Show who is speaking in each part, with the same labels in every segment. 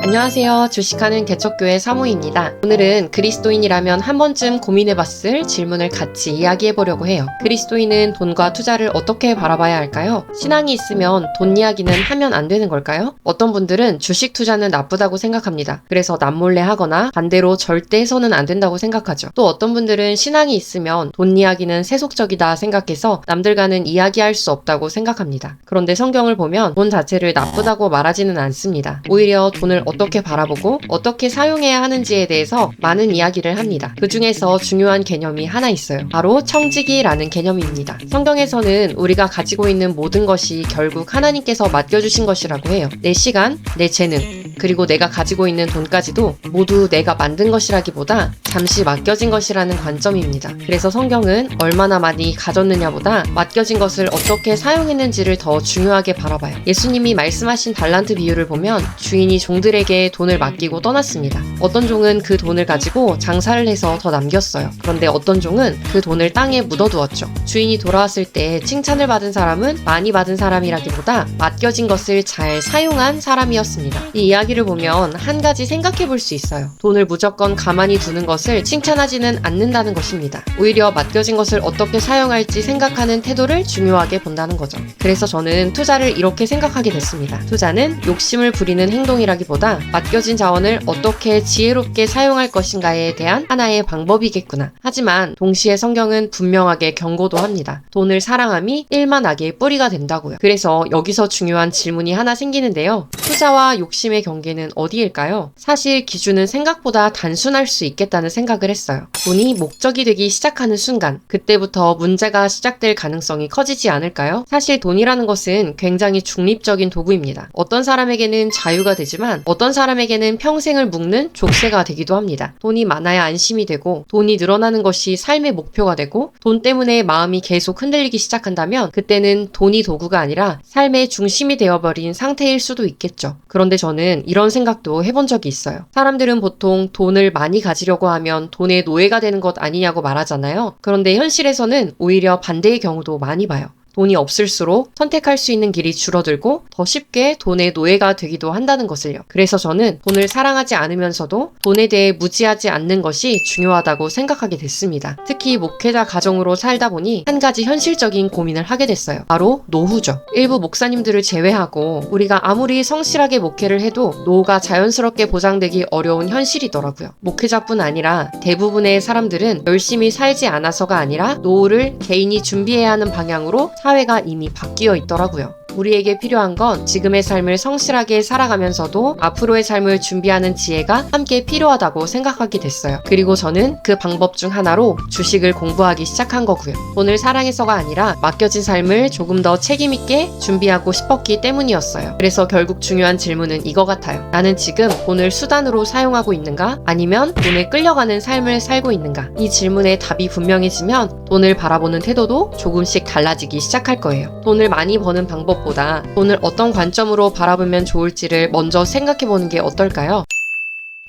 Speaker 1: 안녕하세요. 주식하는 개척교회 사무입니다. 오늘은 그리스도인이라면 한 번쯤 고민해봤을 질문을 같이 이야기해보려고 해요. 그리스도인은 돈과 투자를 어떻게 바라봐야 할까요? 신앙이 있으면 돈 이야기는 하면 안 되는 걸까요? 어떤 분들은 주식 투자는 나쁘다고 생각합니다. 그래서 남몰래 하거나 반대로 절대 해서는 안 된다고 생각하죠. 또 어떤 분들은 신앙이 있으면 돈 이야기는 세속적이다 생각해서 남들과는 이야기할 수 없다고 생각합니다. 그런데 성경을 보면 돈 자체를 나쁘다고 말하지는 않습니다. 오히려 돈을 어떻게 바라보고 어떻게 사용해야 하는지에 대해서 많은 이야기를 합니다. 그 중에서 중요한 개념이 하나 있어요. 바로 청지기라는 개념입니다. 성경에서는 우리가 가지고 있는 모든 것이 결국 하나님께서 맡겨주신 것이라고 해요. 내 시간, 내 재능, 그리고 내가 가지고 있는 돈까지도 모두 내가 만든 것이라기보다 잠시 맡겨진 것이라는 관점입니다. 그래서 성경은 얼마나 많이 가졌느냐보다 맡겨진 것을 어떻게 사용했는지를 더 중요하게 바라봐요. 예수님이 말씀하신 달란트 비유를 보면 주인이 종들에게 돈을 맡기고 떠났습니다. 어떤 종은 그 돈을 가지고 장사를 해서 더 남겼어요. 그런데 어떤 종은 그 돈을 땅에 묻어두었죠. 주인이 돌아왔을 때 칭찬을 받은 사람은 많이 받은 사람이라기보다 맡겨진 것을 잘 사용한 사람이었습니다. 이 이야기를 보면 한 가지 생각해 볼 수 있어요. 돈을 무조건 가만히 두는 것을 칭찬하지는 않는다는 것입니다. 오히려 맡겨진 것을 어떻게 사용할지 생각하는 태도를 중요하게 본다는 거죠. 그래서 저는 투자를 이렇게 생각하게 됐습니다. 투자는 욕심을 부리는 행동이라기보다 맡겨진 자원을 어떻게 지혜롭게 사용할 것인가에 대한 하나의 방법이겠구나. 하지만 동시에 성경은 분명하게 경고도 합니다. 돈을 사랑함이 일만 악의 뿌리가 된다고요. 그래서 여기서 중요한 질문이 하나 생기는데요. 투자와 욕심의 경계는 어디일까요? 사실 기준은 생각보다 단순할 수 있겠다는 생각을 했어요. 돈이 목적이 되기 시작하는 순간, 그때부터 문제가 시작될 가능성이 커지지 않을까요? 사실 돈이라는 것은 굉장히 중립적인 도구입니다. 어떤 사람에게는 자유가 되지만 어떤 사람에게는 평생을 묶는 족쇄가 되기도 합니다. 돈이 많아야 안심이 되고 돈이 늘어나는 것이 삶의 목표가 되고 돈 때문에 마음이 계속 흔들리기 시작한다면 그때는 돈이 도구가 아니라 삶의 중심이 되어버린 상태일 수도 있겠죠. 그런데 저는 이런 생각도 해본 적이 있어요. 사람들은 보통 돈을 많이 가지려고 하면 돈의 노예가 되는 것 아니냐고 말하잖아요. 그런데 현실에서는 오히려 반대의 경우도 많이 봐요. 돈이 없을수록 선택할 수 있는 길이 줄어들고 더 쉽게 돈의 노예가 되기도 한다는 것을요. 그래서 저는 돈을 사랑하지 않으면서도 돈에 대해 무지하지 않는 것이 중요하다고 생각하게 됐습니다. 특히 목회자 가정으로 살다 보니 한 가지 현실적인 고민을 하게 됐어요. 바로 노후죠. 일부 목사님들을 제외하고 우리가 아무리 성실하게 목회를 해도 노후가 자연스럽게 보장되기 어려운 현실이더라고요. 목회자뿐 아니라 대부분의 사람들은 열심히 살지 않아서가 아니라 노후를 개인이 준비해야 하는 방향으로 사회가 이미 바뀌어 있더라고요. 우리에게 필요한 건 지금의 삶을 성실하게 살아가면서도 앞으로의 삶을 준비하는 지혜가 함께 필요하다고 생각하게 됐어요. 그리고 저는 그 방법 중 하나로 주식을 공부하기 시작한 거고요. 돈을 사랑해서가 아니라 맡겨진 삶을 조금 더 책임있게 준비하고 싶었기 때문이었어요. 그래서 결국 중요한 질문은 이거 같아요. 나는 지금 돈을 수단으로 사용하고 있는가? 아니면 돈에 끌려가는 삶을 살고 있는가? 이 질문에 답이 분명해지면 돈을 바라보는 태도도 조금씩 달라지기 시작할 거예요. 돈을 많이 버는 방법 보다 돈을 어떤 관점으로 바라보면 좋을지를 먼저 생각해보는 게 어떨까요?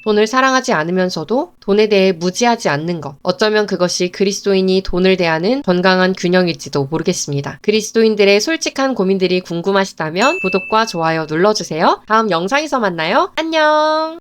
Speaker 1: 돈을 사랑하지 않으면서도 돈에 대해 무지하지 않는 것. 어쩌면 그것이 그리스도인이 돈을 대하는 건강한 균형일지도 모르겠습니다. 그리스도인들의 솔직한 고민들이 궁금하시다면 구독과 좋아요 눌러주세요. 다음 영상에서 만나요. 안녕!